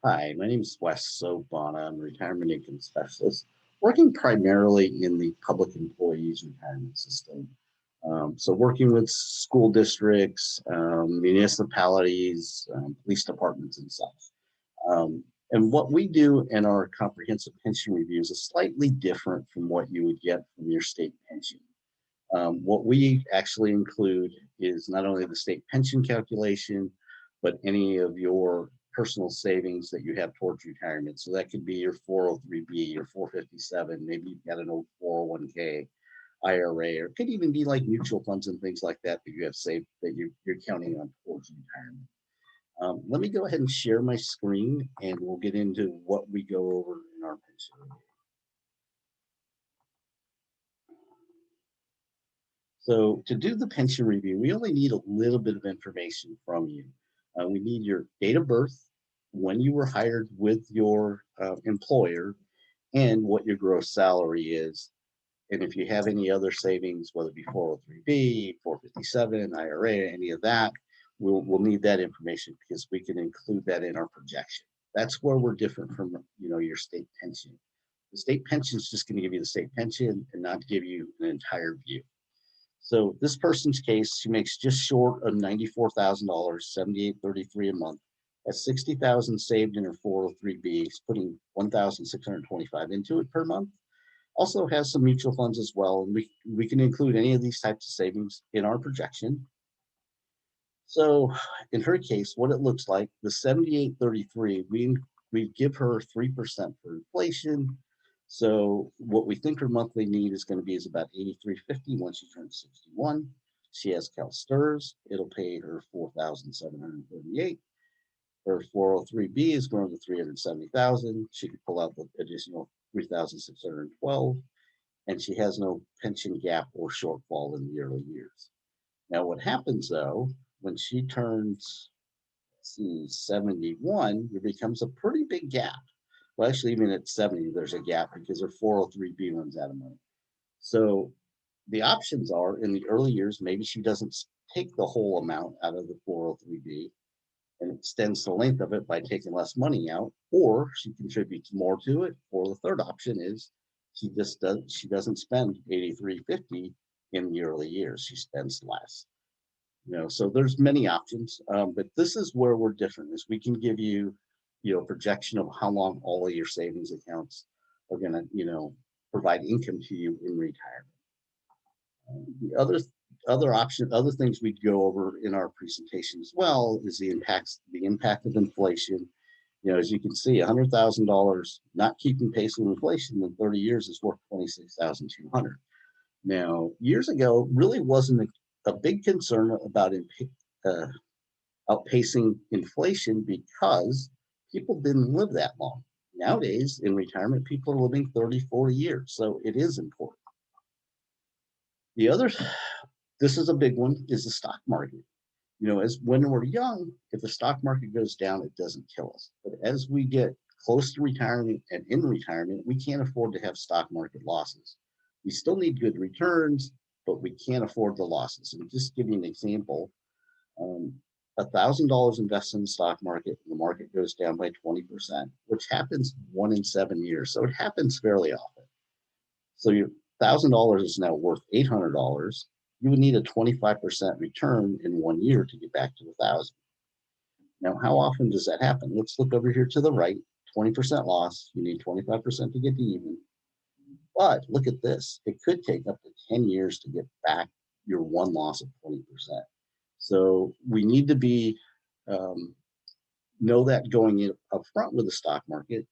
Hi, my name is Wes Sobana. I'm a retirement income specialist, working primarily in the public employees retirement system. So, working with school districts, municipalities, police departments, and such. And what we do in our comprehensive pension reviews is slightly different from what you would get from your state pension. What we actually include is not only the state pension calculation, but any of your personal savings that you have towards retirement. So that could be your 403B, your 457, maybe you've got an old 401k, IRA, or it could even be like mutual funds and things like that that you have saved that you're counting on towards retirement. Let me go ahead and share my screen and we'll get into what we go over in our pension. So to do the pension review, we only need a little bit of information from you. We need your date of birth, when you were hired with your employer, and what your gross salary is. And if you have any other savings, whether it be 403B, 457, IRA, any of that, we'll need that information because we can include that in our projection. That's where we're different from your state pension. The state pension is just going to give you the state pension and not give you an entire view. So this person's case, she makes just short of $94,000, 78.33 a month. Has 60,000 saved in her 403B, putting 1,625 into it per month. Also has some mutual funds as well, and we can include any of these types of savings in our projection. So in her case, what it looks like, the 78.33, we give her 3% for inflation. So what we think her monthly need is going to be is about 83.50 once she turns 61. She has CalSTRS. It'll pay her 4,738. Her 403B is growing to 370,000. She could pull out the additional 3,612, and she has no pension gap or shortfall in the early years. Now, what happens though, when she turns 71, there becomes a pretty big gap. Well, actually, even at 70, there's a gap because her 403B runs out of money. So the options are in the early years, maybe she doesn't take the whole amount out of the 403B and extends the length of it by taking less money out, or she contributes more to it. Or the third option is she doesn't spend 83.50 in the early years. She spends less. So there's many options, but this is where we're different. Is we can give you, projection of how long all of your savings accounts are going to, provide income to you in retirement. The other things we'd go over in our presentation as well is the impact of inflation. As you can see, $100,000 not keeping pace with inflation in 30 years is worth 26,200. Now, years ago, really wasn't a big concern about uh, outpacing inflation because people didn't live that long. Nowadays, in retirement, people are living 30, 40 years, so it is important. The other, this is a big one, is the stock market. As when we're young, if the stock market goes down, it doesn't kill us. But as we get close to retirement and in retirement, we can't afford to have stock market losses. We still need good returns, but we can't afford the losses. And just give you an example, $1,000 invested in the stock market, and the market goes down by 20%, which happens 1 in 7 years. So it happens fairly often. So your $1,000 is now worth $800. You would need a 25% return in 1 year to get back to 1,000. Now, how often does that happen? Let's look over here to the right. 20% loss. You need 25% to get to even. But look at this. It could take up to 10 years to get back your one loss of 20%. So we need to know that going in up front with the stock market.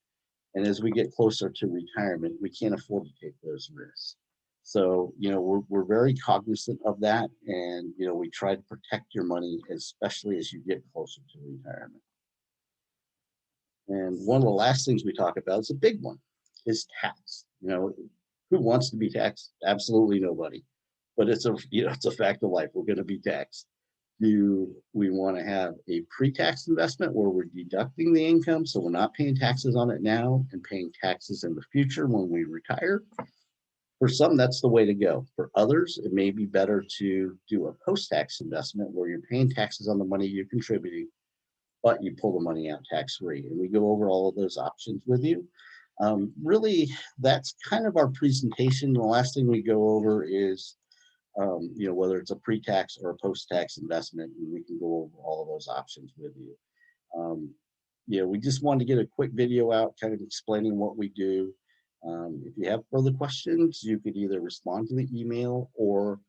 And as we get closer to retirement, we can't afford to take those risks. So, we're very cognizant of that. And, we try to protect your money, especially as you get closer to retirement. And one of the last things we talk about is a big one is tax. Who wants to be taxed? Absolutely nobody. But it's a fact of life. We're going to be taxed. Do we want to have a pre-tax investment where we're deducting the income so we're not paying taxes on it now and paying taxes in the future when we retire? For some, that's the way to go. For others, it may be better to do a post-tax investment where you're paying taxes on the money you're contributing, but you pull the money out tax-free. And we go over all of those options with you. Really, that's kind of our presentation. The last thing we go over is, whether it's a pre-tax or a post-tax investment, and we can go over all of those options with you. Um, we just wanted to get a quick video out, kind of explaining what we do. If you have further questions, you could either respond to the email or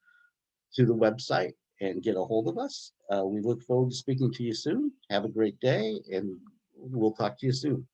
to the website and get a hold of us. We look forward to speaking to you soon. Have a great day, and we'll talk to you soon.